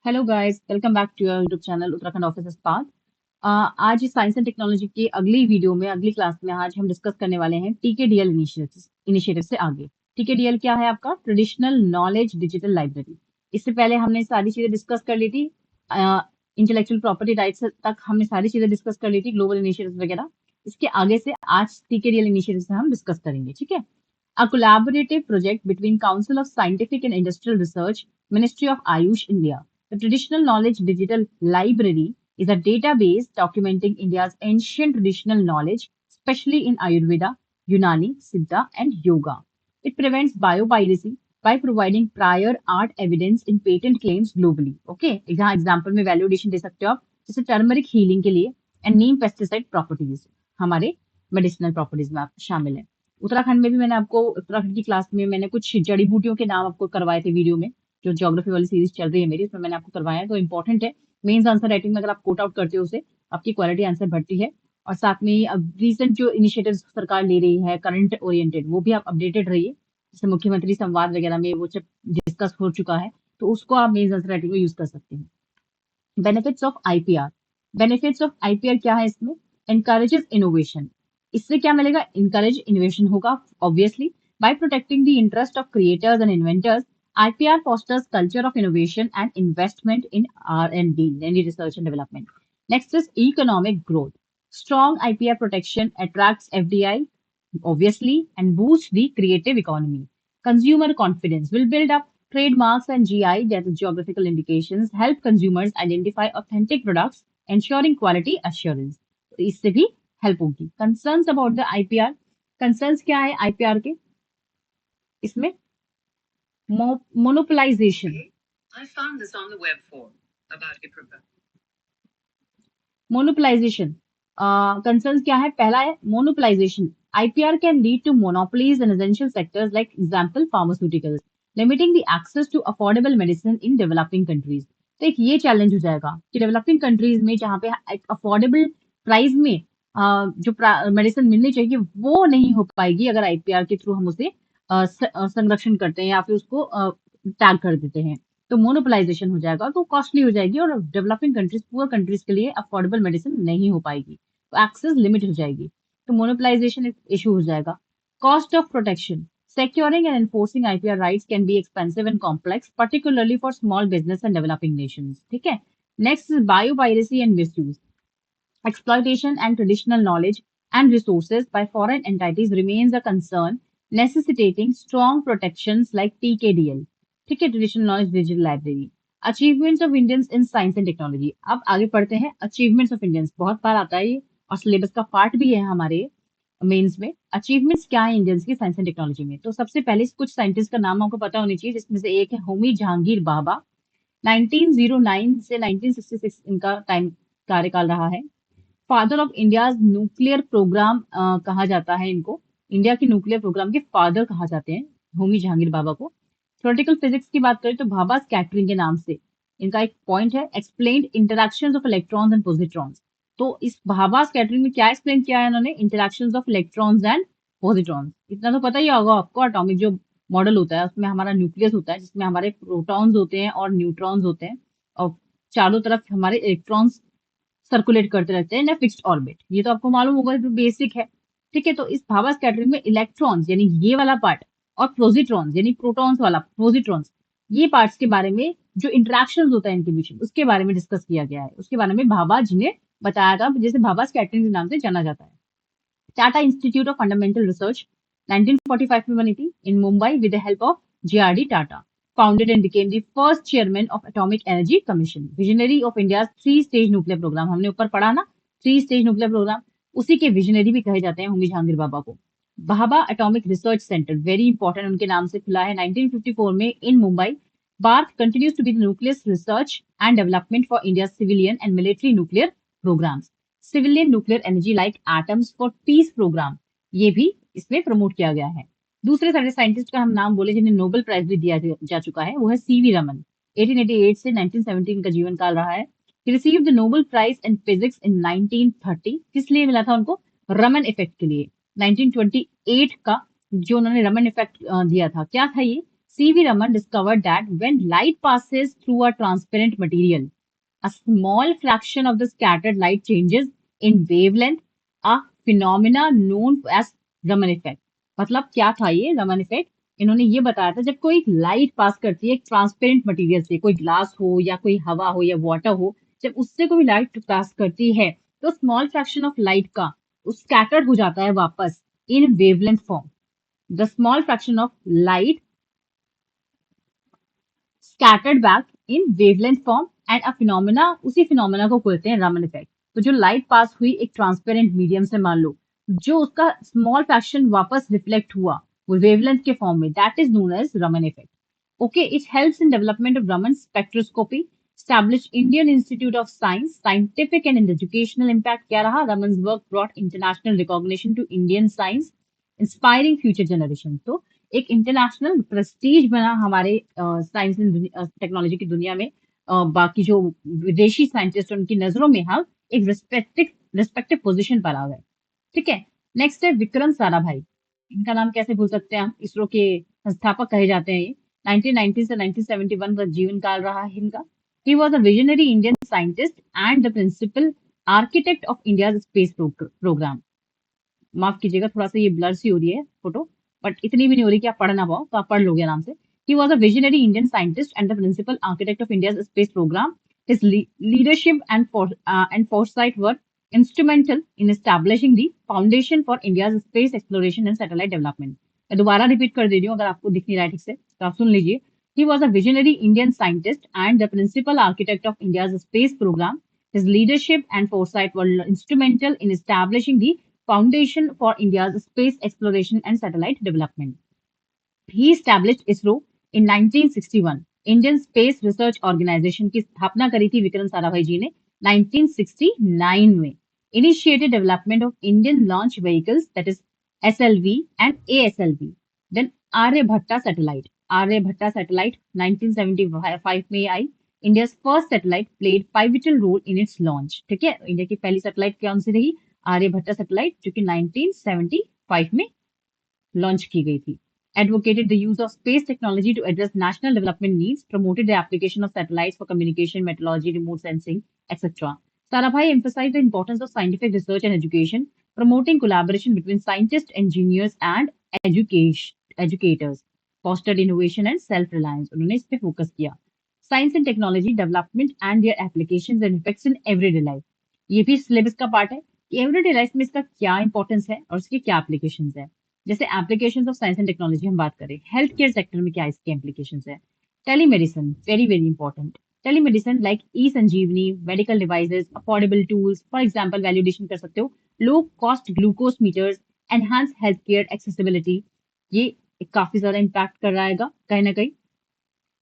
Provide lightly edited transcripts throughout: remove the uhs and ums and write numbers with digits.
Hello guys, welcome back to your YouTube channel Uttarakhand officers path. आज science and technology की अगली video में अगली क्लास में आज हम डिस्कस करने वाले हैं टीकेडीएल इनिशिएटिव से आगे। टीकेडीएल क्या है? आपका ट्रेडिशनल नॉलेज डिजिटल लाइब्रेरी। इससे पहले हमने सारी चीजें डिस्कस कर ली थी। इंटेलेक्चुअल प्रॉपर्टी राइट्स तक हमने सारी चीजें डिस्कस कर ली थी, ग्लोबल इनिशिएटिव वगैरह। इसके आगे से आज टीकेडीएल इनिशिएटिव से हम डिस्कस करेंगे, ठीक है। A collaborative project between Council of Scientific and Industrial Research, Ministry of Ayush, India. The Traditional Knowledge Digital Library is a database documenting India's ancient traditional knowledge, especially in Ayurveda, Unani, Siddha, and Yoga. It prevents biopiracy by providing prior art evidence in patent claims globally. Okay, यहाँ example में value addition दे सकते हो आप, जैसे turmeric healing के लिए and Neem pesticide properties हमारे medicinal properties में शामिल है। उत्तराखंड में भी मैंने आपको उत्तराखंड की क्लास में मैंने कुछ जड़ी बूटियों के नाम आपको करवाए थे वीडियो में, जो ज्योग्राफी वाली सीरीज चल रही है मेरी, उसमें मैंने आपको करवाया है, तो इंपॉर्टेंट है। मेंस आंसर राइटिंग में अगर आप कोट आउट करते हो उसे, आपकी क्वालिटी आंसर बढ़ती है। और साथ में अब रिसेंट जो इनिशिएटिव सरकार ले रही है करंट ओरिएंटेड, वो भी आप अपडेटेड रहिए। जैसे मुख्यमंत्री संवाद वगैरह में वो जब डिस्कस हो चुका है, तो उसको आप मेंस आंसर राइटिंग में यूज कर सकते हैं। Benefits of IPR. Benefits of IPR क्या है? इसमें एनकरेजेस इनोवेशन। इससे क्या मिलेगा? इनकरेज इनोवेशन होगा obviously. By protecting the interest of creators and inventors, IPR fosters culture of innovation and investment in R&D, यानी research and development. Next is economic growth. Strong IPR protection attracts FDI, obviously, and boosts the creative economy. Consumer confidence will build up. Trademarks and GI, that is geographical indications, help consumers identify authentic products, ensuring quality assurance. तो इससे भी help होगी। Concerns about the IPR. Concerns क्या है IPR के? इसमें monopolisation. I found this on the web form about IPRPA. Monopolisation concerns क्या है? पहला है monopolisation. IPR can lead to monopolies in essential sectors like example pharmaceuticals, limiting the access to affordable medicine in developing countries. तो एक ये challenge हो जाएगा कि डेवलपिंग कंट्रीज में जहाँ पे एक अफोर्डेबल प्राइस में जो मेडिसिन मिलनी चाहिए वो नहीं हो पाएगी अगर आईपीआर के थ्रू हम उसे संरक्षण करते हैं या फिर उसको टैग कर देते हैं। तो मोनोपोलाइजेशन हो जाएगा, तो कॉस्टली हो जाएगी और डेवलपिंग कंट्रीज, पुअर कंट्रीज के लिए अफोर्डेबल मेडिसिन नहीं हो पाएगी, तो एक्सेस लिमिट हो जाएगी। तो मोनोपोलाइजेशन एक इशू हो जाएगा। Cost of protection. Securing and enforcing IPR rights can be expensive and complex, particularly for small business and developing nations. ठीक है। Next is biopiracy and misuse. Exploitation and traditional knowledge and resources by foreign entities remains a concern, necessitating strong protections like TKDL. ठीक है, traditional knowledge digital library. Achievements of Indians in science and technology. अब आगे पढ़ते हैं achievements of Indians. बहुत बार आता है ये और सिलेबस का पार्ट भी है हमारे मेंस में। अचीवमेंट्स क्या है इंडियंस की साइंस एंड टेक्नोलॉजी में? तो सबसे पहले कुछ साइंटिस्ट का नाम आपको पता होनी चाहिए, जिसमें से एक है होमी जहांगीर भाभा। 1909 से 1966 इनका टाइम कार्यकाल रहा है। Father of India nuclear programme कहा जाता है इनको। इंडिया के न्यूक्लियर प्रोग्राम के फादर कहा जाते हैं होमी जहांगीर भाभा को। थ्योरेटिकल फिजिक्स की बात करें तो भाभा स्कैटरिंग के नाम से इनका एक पॉइंट है, explained interactions of electrons and positrons. तो इस भाभा स्कैटरिंग में क्या एक्सप्लेन किया है इन्होंने? Interactions of electrons and positrons. इतना तो पता ही होगा आपको, एटॉमिक जो मॉडल होता है उसमें हमारा न्यूक्लियस होता है, जिसमें हमारे प्रोटॉन्स होते हैं और न्यूट्रॉन्स होते हैं, और चारों तरफ हमारे इलेक्ट्रॉन्स सर्कुलेट करते रहते हैं इन फिक्स्ड ऑर्बिट। ये तो आपको मालूम होगा, तो बेसिक है। ठीक है, तो इस भाभा स्कैटरिंग में इलेक्ट्रॉन्स यानी ये वाला पार्ट और पॉजिट्रॉन्स यानी प्रोटॉन्स वाला पॉजिट्रॉन्स, ये पार्ट्स के बारे में जो इंटरेक्शन होता है इनके बीच में, उसके बारे में डिस्कस किया गया है। उसके बारे में भाभा जी ने बताया था, जैसे भाभा स्कैटरिंग के नाम से जाना जाता है। Tata institute of fundamental research 1945 में बनी थी in Mumbai with the help of JRD Tata. Founded and became the first chairman of Atomic Energy Commission. Visionary of India's 3-stage nuclear program. हमने ऊपर पढ़ा ना 3-stage nuclear program, उसी के विजनरी भी कहे जाते हैं होमी जहांगीर भाभा को। Bhabha atomic research centre very important, उनके नाम से खुला है 1954 में इन Mumbai. Bharat continues to be the nucleus research and development for India's civilian and military nuclear programs. Civilian nuclear energy like atoms for peace program, ये भी इसमें प्रमोट किया गया है। दूसरे सारे साइंटिस्ट का हम नाम बोले जिन्हें नोबेल प्राइज भी दिया जा चुका है, वो है सीवी रमन। 1888 से 1917 का जीवन काल रहा है। He received the Nobel Prize in Physics in 1930। किस लिए मिला था उनको? रमन इफेक्ट के लिए। 1928 का जो उन्होंने रमन इफेक्ट दिया था, क्या था ये? C.V. Raman discovered that when light passes through a transparent material, a small fraction of the scattered light changes in wavelength, a phenomena known as Raman effect. मतलब क्या था ये रमन इफेक्ट? इन्होंने ये बताया था जब कोई लाइट पास करती है एक ट्रांसपेरेंट मटेरियल से, कोई ग्लास हो या कोई हवा हो या वाटर हो, जब उससे कोई लाइट पास करती है तो स्मॉल फ्रैक्शन ऑफ लाइट का स्कैटर्ड हो जाता है वापस इन wavelength form. The small fraction of light scattered back in wavelength form and a phenomena उसी phenomena को बोलते हैं रमन इफेक्ट. तो जो लाइट पास हुई एक ट्रांसपेरेंट मीडियम से मान लो, जो उसका स्मॉल फ्रैक्शन वापस रिफ्लेक्ट हुआ वो वेवलेंथ के फॉर्म में, that is known as Raman effect. Okay, it helps in development of Raman spectroscopy. Established Indian Institute of Science, scientific and educational impact क्या रहा? Raman's work brought international recognition to Indian science, inspiring future generations. तो एक international Prestige बना हमारे science and technology की दुनिया में. बाकी जो विदेशी साइंटिस्ट उनकी नजरों में हम एक रिस्पेक्टिव पोजीशन पर आ गए. ठीक है. नेक्स्ट है विक्रम साराभाई. इनका नाम कैसे भूल सकते हैं हम? इसरो के संस्थापक कहे जाते हैं ये. 1919 से 1971 का जीवन काल रहा है इनका. He was a visionary Indian scientist and the principal architect of India's space program. माफ कीजिएगा थोड़ा सा ये ब्लर सी हो रही है फोटो, बट इतनी भी नहीं हो रही कि आप पढ़ ना पाओ, तो आप पढ़ लोगे आराम से. He was a visionary Indian scientist and the principal architect of India's space program. His leadership and foresight were instrumental in establishing the foundation for India's space exploration and satellite development. मैं दोबारा repeat कर दे रही हूँ, अगर आपको दिख नहीं रहा है ठीक से तो आप सुन लीजिए. He was a visionary Indian scientist and the principal architect of India's space program. His leadership and foresight were instrumental in establishing the foundation for India's space exploration and satellite development. He established ISRO in 1961. Indian Space Research Organization की स्थापना करी थी विक्रम साराभाई जी ने 1969 में. Initiated development of Indian launch vehicles, that is SLV and ASLV. Then Aryabhatta satellite. Aryabhatta satellite 1975 में आई. India's first satellite played pivotal role in its launch. ठीक है, India की पहली सैटेलाइट कौन सी रही? आर्यभट्टा सैटेलाइट, जो कि 1975 में लॉन्च की गई थी. Advocated the use of space technology to address national development needs, promoted the application of satellites for communication, meteorology, remote sensing, etc. Sarabhai emphasized the importance of scientific research and education, promoting collaboration between scientists, engineers, and educators, fostered innovation and self-reliance. उन्होंने इस पे focus किया. Science and technology development and their applications and effects in everyday life. ये भी syllabus का part है कि everyday life में इसका क्या इंपॉर्टेंस है और इसके क्या एप्लीकेशंस है. जैसे applications of science and technology हम बात करें, हेल्थ केयर सेक्टर में क्या इसके एप्लीकेशंस है. Telemedicine, very very important. Telemedicine like e Sanjeevani, medical devices, affordable tools, for example validation कर सकते हो, low cost glucose meters, enhance health care accessibility. ये काफी ज्यादा इम्पैक्ट कर रहा है कहीं ना कहीं.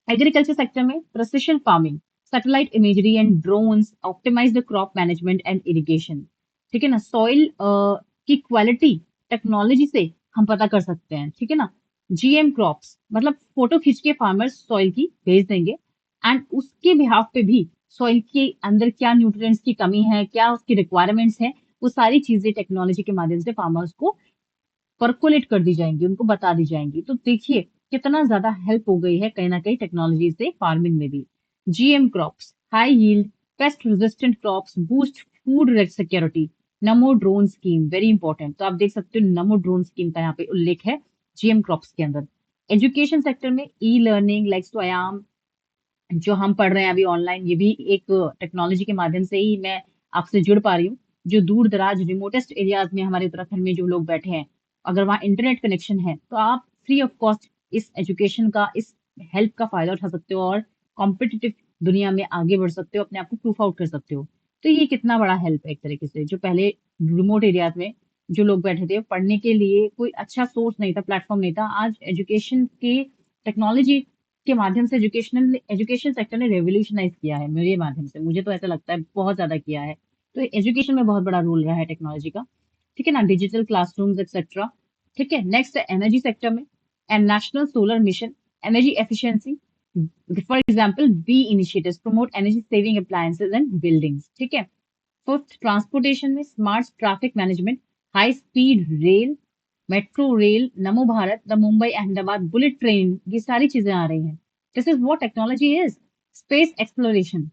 एग्रीकल्चर सेक्टर में precision farming, satellite imagery and drones optimise the crop management and irrigation. ठीक है ना. सॉइल की क्वालिटी टेक्नोलॉजी से हम पता कर सकते हैं. ठीक है ना. जीएम क्रॉप्स मतलब फोटो खींच के फार्मर्स सॉइल की भेज देंगे एंड उसके बिहाफ पे भी सॉइल के अंदर क्या न्यूट्रिएंट्स की कमी है, क्या उसकी रिक्वायरमेंट्स है, वो सारी चीजें टेक्नोलॉजी के माध्यम से फार्मर्स को परकोलेट कर दी जाएंगी, उनको बता दी जाएंगी. तो देखिए कितना ज्यादा हेल्प हो गई है कहीं ना कहीं टेक्नोलॉजी से फार्मिंग में भी. GM crops, high yield, pest resistant crops, boost food security. नमो ड्रोन स्कीम, वेरी इंपॉर्टेंट. तो आप देख सकते हो नमो ड्रोन स्कीम का यहाँ पे उल्लेख है जीएम क्रॉप्स के अंदर. एजुकेशन सेक्टर में ई लर्निंग लाइक स्वयाम, जो हम पढ़ रहे हैं अभी ऑनलाइन, ये भी एक टेक्नोलॉजी के माध्यम से ही मैं आपसे जुड़ पा रही हूँ. जो दूर दराज रिमोटेस्ट एरियाज में हमारे उत्तराखंड में जो लोग बैठे हैं, अगर वहाँ इंटरनेट कनेक्शन है तो आप फ्री ऑफ कॉस्ट इस एजुकेशन का, इस हेल्प का फायदा उठा सकते हो और कॉम्पिटिटिव दुनिया में आगे बढ़ सकते हो, अपने आप को प्रूफ आउट कर सकते हो. तो ये कितना बड़ा हेल्प है एक तरीके से. जो पहले रिमोट एरियाज में जो लोग बैठे थे, पढ़ने के लिए कोई अच्छा सोर्स नहीं था, प्लेटफॉर्म नहीं था, आज एजुकेशन के टेक्नोलॉजी के माध्यम से एजुकेशन सेक्टर ने रेवोल्यूशनाइज किया है मेरे माध्यम से. मुझे तो ऐसा लगता है बहुत ज्यादा किया है. तो एजुकेशन में बहुत बड़ा रोल रहा है टेक्नोलॉजी का. ठीक है ना. Digital classrooms etcetera. ठीक है. नेक्स्ट है एनर्जी सेक्टर में and national solar mission, energy efficiency. For example be initiatives promote energy saving appliances and buildings. ठीक है. फिफ्थ ट्रांसपोर्टेशन में smart traffic management, high speed rail, metro rail, Namo Bharat, the Mumbai Ahmedabad bullet train, ये सारी चीजें आ रही हैं. This is what technology is. Space exploration,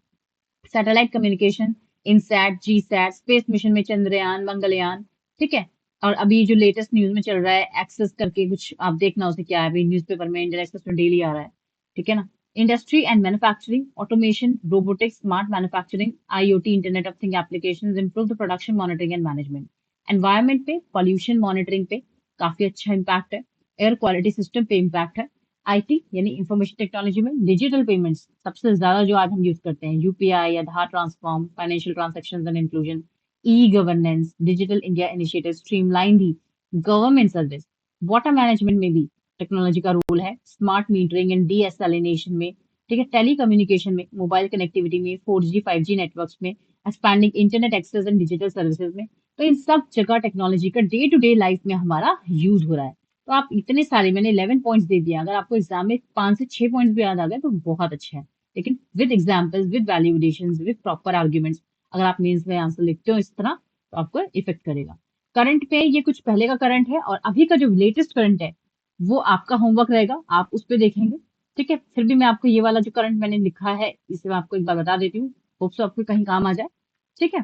satellite communication, INSAT, GSAT, space mission में चंद्रयान, मंगलयान. ठीक है. और अभी जो लेटेस्ट न्यूज में चल रहा है एक्सेस करके कुछ, आप देखना उसे क्या है, अभी न्यूज़पेपर में, इंडियन एक्सप्रेस में डेली आ रहा है. ठीक है ना. Industry and manufacturing, automation, robotics, smart manufacturing, IoT, internet of thing applications improve the production, monitoring and management. Environment पे, पॉल्यूशन मॉनिटरिंग पे काफी अच्छा इम्पैक्ट है. एयर क्वालिटी सिस्टम पे इम्पैक्ट है. आईटी यानी इंफॉर्मेशन टेक्नोलॉजी में डिजिटल पेमेंट्स सबसे ज्यादा जो आज हम यूज करते हैं, UPI, Aadhaar transform, financial transactions and inclusion, e governance, digital India initiative, streamline the government service. Water management में भी टेक्नोलॉजी का रोल है. स्मार्ट मीटरिंग एंड डीएसएलिनेशन में. ठीक है. टेली कम्युनिकेशन में, मोबाइल कनेक्टिविटी में, 4G 5G नेटवर्क्स में, expanding internet access and digital services में. तो इन सब जगह टेक्नोलॉजी का डे टू डे लाइफ में हमारा यूज हो रहा है. तो आप इतने सारे, मैंने 11 पॉइंट्स दे दिए, अगर आपको एग्जाम में 5 से 6 पॉइंट्स भी याद आ गए तो बहुत अच्छा है. लेकिन with examples, with validations, with proper arguments, अगर आप मेंस में आंसर लिखते हो इस तरह तो आपको इफेक्ट करेगा. करंट पे ये कुछ पहले का करंट है, और अभी का जो लेटेस्ट करंट है वो आपका होमवर्क रहेगा, आप उस पर देखेंगे. ठीक है. फिर भी मैं आपको ये वाला जो करंट मैंने लिखा है इसे मैं आपको एक बार बता देती हूँ. होप सो आपको कहीं काम आ जाए. ठीक है.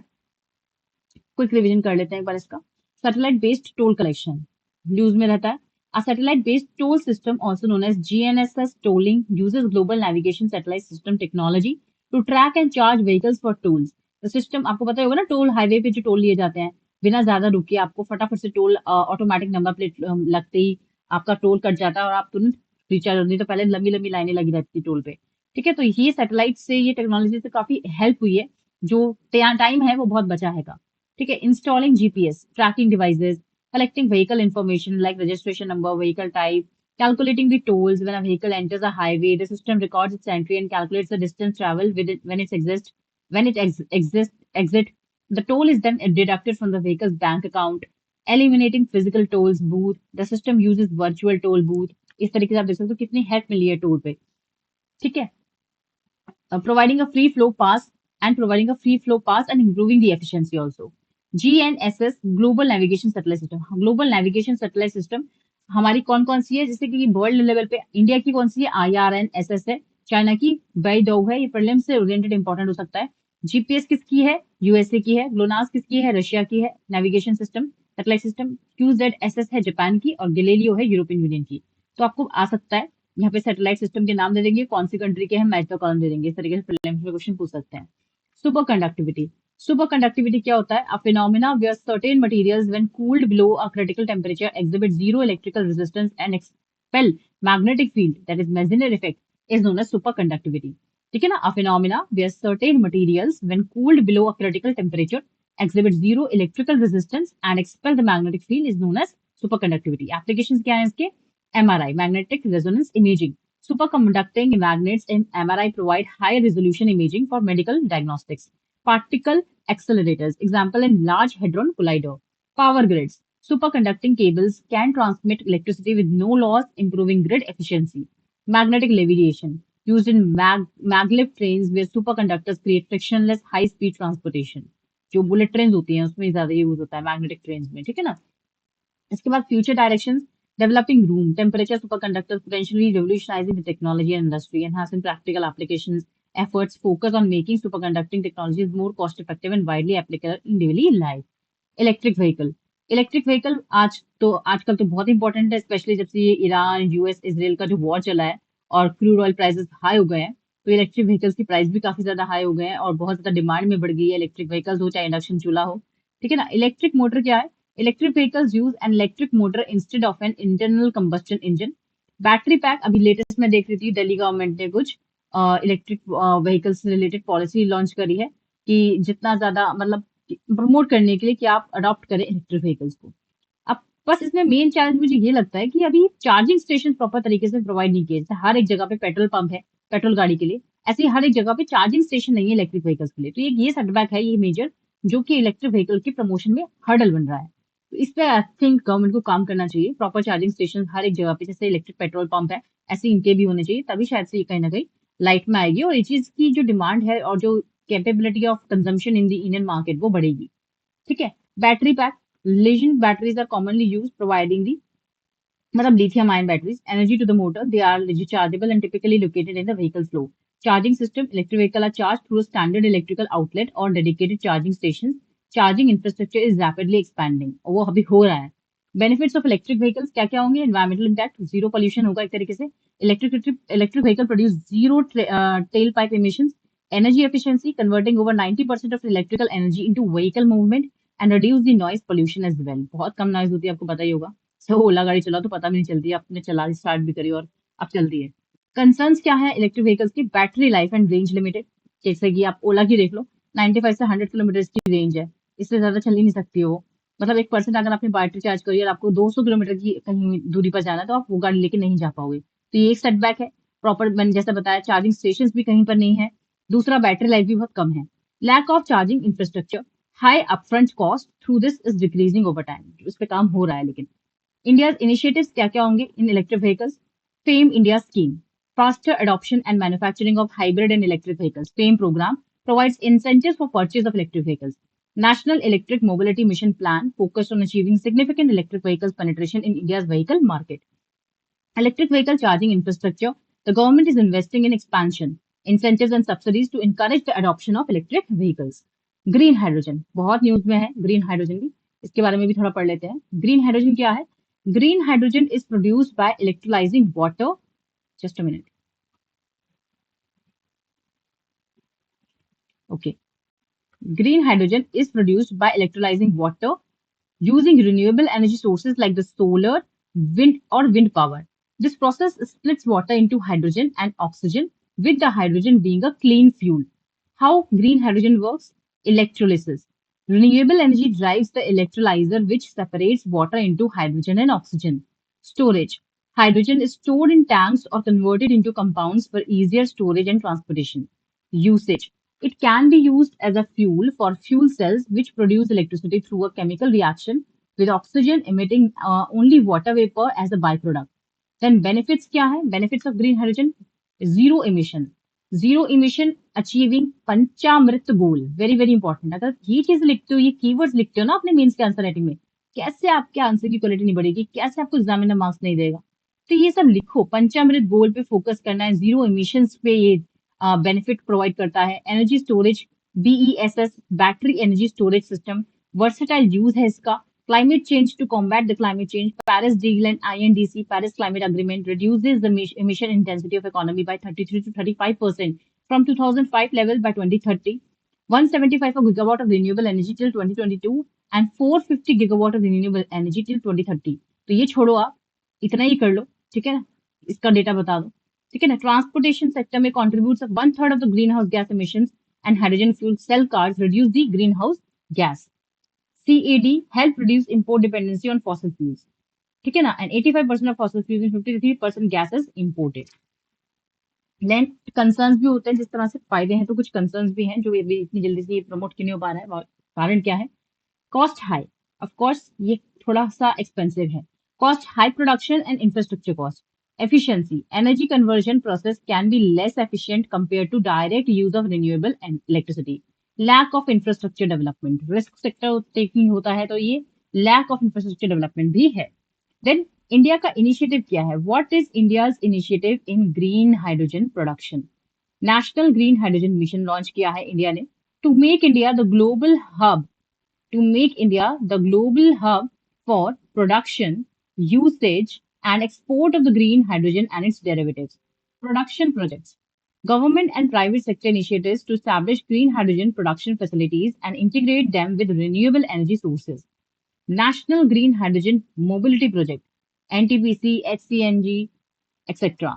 क्विक रिवीजन कर लेते हैं एक बार इसका. Satellite based toll collection news में रहता है. A satellite based toll system, also known as GNSS tolling, uses global navigation satellite system technology to track and charge vehicles for tolls. The system, आपको पता ही होगा ना, टोल हाईवे पे जो toll लिए जाते हैं, बिना ज्यादा रुके आपको फटाफट से टोल, ऑटोमेटिक नंबर प्लेट लगते ही आपका टोल कट जाता है और आप तुरंत रिचार्ज, नहीं तो पहले लंबी लंबी लाइनें लगी रहती थी टोल पे. ठीक है. तो ये सैटेलाइट से, ये टेक्नोलॉजी से काफी हेल्प हुई है. जो टाइम है वो बहुत बचा है. ठीक है. Installing GPS tracking devices, collecting vehicle information like registration number, vehicle type, calculating the tolls when a vehicle enters a highway. The system records its entry and calculates the distance traveled with it when it exists. When it exists exit, the toll is then deducted from the vehicle's bank account, eliminating physical tolls booth. The system uses virtual toll booth. इस तरीके से आप देख सकते हो कितनी help मिली है toll पे. ठीक है. Providing a free flow pass and improving the efficiency also. GNSS Global Navigation Satellite System. Global Navigation Satellite System हमारी कौन कौन सी है, जैसे कि वर्ल्ड लेवल पे इंडिया की कौन सी है, IRNSS है. चाइना की बेइडो है, ये प्रीलिम से ओरिएंटेड इंपॉर्टेंट हो सकता है. जीपीएस किसकी है, यूएसए की है. ग्लोनास किसकी है, रशिया की है. Navigation system, satellite system, QZSS है जापान की, और गैलीलियो है यूरोपियन यूनियन की. तो आपको आ सकता है यहाँ पे सैटेलाइट सिस्टम के नाम दे देंगे, कौन सी कंट्री के हैं, मैच द कॉलम दे देंगे. इस तरीके से प्रीलिम्स में क्वेश्चन पूछ सकते हैं. Super conductivity. सुपर कंडक्टिविटी क्या होता है? A phenomena where certain materials when cooled below a critical temperature exhibit zero electrical resistance and expel magnetic field, that is Meissner effect, is known as super conductivity. ठीक है ना. A phenomena where certain materials when cooled below a critical temperature exhibit zero electrical resistance and expel the magnetic field is known as superconductivity. Applications क्या है इसके? MRI, magnetic resonance imaging. Superconducting magnets in MRI provide high resolution imaging for medical diagnostics. Particle accelerators, example in Large Hadron Collider. Power grids. Superconducting cables can transmit electricity with no loss, improving grid efficiency. Magnetic levitation, used in maglev trains where superconductors create frictionless high-speed transportation. जो bullet train होती हैं उसमें ज्यादा use होता है magnetic train में. ठीक है ना. इसके बाद future directions. Developing room temperature superconductors potentially revolutionizing the technology and industry, enhancing practical applications. Efforts focus on making superconducting technologies more cost effective and widely applicable in daily life. Electric vehicle. Electric vehicle आजकल तो बहुत important है, specially जब से ये Iran, US, Israel का जो war चला है और क्रूड ऑयल प्राइसेस हाई हो गए हैं, तो इलेक्ट्रिक व्हीकल्स की प्राइस भी काफी ज्यादा हाई हो गए हैं और बहुत ज्यादा डिमांड में बढ़ गई है. इलेक्ट्रिक व्हीकल्स हो चाहे इंडक्शन चूल्हा हो. ठीक है ना. इलेक्ट्रिक मोटर क्या है? Electric vehicles use an electric motor instead of an internal combustion engine. Battery pack, अभी लेटेस्ट में देख रही थी दिल्ली गवर्नमेंट ने कुछ इलेक्ट्रिक व्हीकल्स से रिलेटेड पॉलिसी लॉन्च करी है कि जितना ज्यादा, मतलब प्रमोट करने के लिए कि आप अडॉप्ट करें इलेक्ट्रिक व्हीकल्स को. अब बस इसमें मेन चैलेंज मुझे ये लगता है कि अभी चार्जिंग स्टेशन प्रॉपर तरीके से प्रोवाइड नहीं किए. जैसे हर एक जगह पे पेट्रोल पंप है पेट्रोल गाड़ी के लिए, ऐसे ही हर एक जगह पे चार्जिंग स्टेशन नहीं है इलेक्ट्रिक व्हीकल्स के लिए. तो ये सेटबैक है, ये मेजर, जो कि इलेक्ट्रिक व्हीकल की प्रमोशन में हर्डल बन रहा है. तो इस पे आई थिंक गवर्नमेंट को काम करना चाहिए. प्रॉपर चार्जिंग स्टेशन हर एक जगह पे, जैसे इलेक्ट्रिक पेट्रोल पंप है ऐसे इनके भी होने चाहिए, तभी शायद से ये कहीं ना कहीं लाइट में आएगी और ये चीज की जो डिमांड है और जो capability of consumption in the Indian market वो बढ़ेगी. ठीक है. Battery pack. Lithium batteries are commonly used, providing the मतलब lithium ion batteries energy to the motor. They are rechargeable and typically located in the vehicle flow. Charging system: electric vehicle are charged through a standard electrical outlet or dedicated charging stations. Charging infrastructure is rapidly expanding और वो अभी हो रहा है. Benefits of electric vehicles क्या क्या होंगे? Environmental impact, zero pollution होगा एक तरीके से. Electric vehicle produce zero tail pipe emissions. Energy efficiency: converting over 90% of electrical energy into vehicle movement and reduce the noise pollution as well. बहुत कम noise होती है, आपको पता ही होगा. सो ओला गाड़ी चलाओ तो पता भी नहीं चलती, आपने चला स्टार्ट भी करी और अब चलती है. कंसर्न्स क्या है इलेक्ट्रिक व्हीकल्स की? Battery life and range limited. जैसे कि आप ओला की देख लो, 95 से 100 किलोमीटर की रेंज है, इससे ज्यादा चल ही नहीं सकती हो. मतलब 1% अगर आपने बैटरी चार्ज करी और आपको 200 किलोमीटर की कहीं दूरी पर जाना है तो आप वो गाड़ी लेके नहीं जा पाओगे. तो ये एक सेटबैक है. प्रॉपर मैंने जैसा बताया चार्जिंग स्टेशन भी कहीं पर नहीं है. दूसरा, बैटरी लाइफ भी बहुत कम है. Lack of charging infrastructure, high upfront cost, through this is decreasing over time. उस पर काम हो रहा है. लेकिन इंडियाज इनिशिएटिव्स क्या क्या होंगे इन electric vehicles? Fame India scheme, faster adoption and manufacturing of hybrid and electric vehicles. FAME program provides incentives for purchase of electric vehicles. National Electric Mobility Mission Plan focused on achieving significant electric vehicles penetration in India's vehicle market. Electric vehicle charging infrastructure. The government is investing in expansion, incentives and subsidies to encourage the adoption of electric vehicles. Green hydrogen बहुत news में है. Green hydrogen भी, इसके बारे में भी थोड़ा पढ़ लेते हैं. ग्रीन हाइड्रोजन क्या है? Green hydrogen is produced by electrolysing water. Just a minute. Okay. Green hydrogen is produced by electrolyzing water using renewable energy sources like the solar, wind power. This process splits water into hydrogen and oxygen, with the hydrogen being a clean fuel. How green hydrogen works? Electrolysis. Renewable energy drives the electrolyzer, which separates water into hydrogen and oxygen. Storage. Hydrogen is stored in tanks or converted into compounds for easier storage and transportation. Usage. It can be used as a fuel for fuel cells, which produce electricity through a chemical reaction with oxygen emitting only water vapor as a byproduct. Then benefits क्या है? Benefits of green hydrogen: zero emission. Zero emission achieving Panchamrit goal. Very very important. अगर ये चीज लिखते हो, ये keywords लिखते हो ना अपने मेंस के आंसर राइटिंग में, कैसे आपके आंसर की क्वालिटी नहीं बढ़ेगी, कैसे आपको एग्जामिनर मार्क्स नहीं देगा. तो ये सब लिखो. पंचामृत गोल पे फोकस करना है. जीरो इमिशंस पे ये बेनिफिट प्रोवाइड करता है. Energy storage, BESS, battery energy storage system, versatile use है इसका. Climate change, to combat the climate change, Paris deal and INDC, Paris Climate Agreement, reduces the emission intensity of economy by 33 to 35% from 2005 level by 2030. 175 gigawatt of renewable energy till 2022 and 450 gigawatt of renewable energy till 2030. तो ये छोड़ो, आप इतना ही कर लो. ठीक है ना, इसका डेटा बता दो. ठीक है ना. ट्रांसपोर्टेशन सेक्टर में contributes 1/3 of the greenhouse gas emissions, and hydrogen fuel cell cars reduce the greenhouse gas. CAD help reduce import dependency on fossil fuels. ठीक है ना. And 85% of fossil fuels and 53% gas is imported. Then concerns भी होते हैं. जिस तरह से फायदे हैं तो कुछ कंसर्न्स भी हैं जो अभी इतनी जल्दी से प्रमोट क्यों नहीं हो पा रहा है. कारण क्या है? Cost high. ऑफ कोर्स ये थोड़ा सा एक्सपेंसिव है. Cost high production and infrastructure cost. Efficiency. Energy conversion process can be less efficient compared to direct use of renewable electricity. Lack of infrastructure development. Risk sector taking होता है तो ये lack of infrastructure development भी है. Then India का initiative क्या है? What is India's initiative in green hydrogen production? National green hydrogen mission launch किया है इंडिया ने to make India the global hub for production, usage, and export of the green hydrogen and its derivatives. Production projects. Government and private sector initiatives to establish green hydrogen production facilities and integrate them with renewable energy sources. National Green Hydrogen Mobility Project, NTPC, HCNG, etc.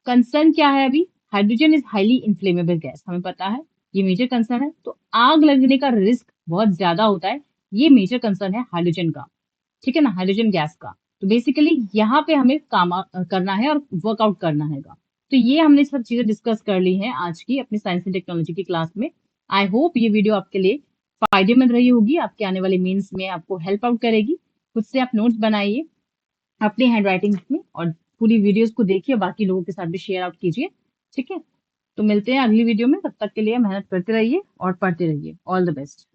Concern क्या है अभी? Hydrogen is highly inflammable gas, हमें पता है, ये major concern है. तो आग लगने का रिस्क बहुत ज्यादा होता है. ये मेजर कंसर्न है हाइड्रोजन का. ठीक है ना, हाइड्रोजन गैस का. तो बेसिकली यहाँ पे हमें काम करना है और वर्कआउट करना है. तो ये हमने सब चीजें डिस्कस कर ली हैं आज की अपनी साइंस एंड टेक्नोलॉजी की क्लास में. आई होप ये वीडियो आपके लिए फायदेमंद रही होगी, आपके आने वाले मीन्स में आपको हेल्प आउट करेगी. खुद से आप नोट्स बनाइए अपनी हैंड राइटिंग में और पूरी वीडियोस को देखिए, बाकी लोगों के साथ भी शेयर आउट कीजिए. ठीक है, तो मिलते हैं अगली वीडियो में. तब तक के लिए मेहनत करते रहिए और पढ़ते रहिए. All the best.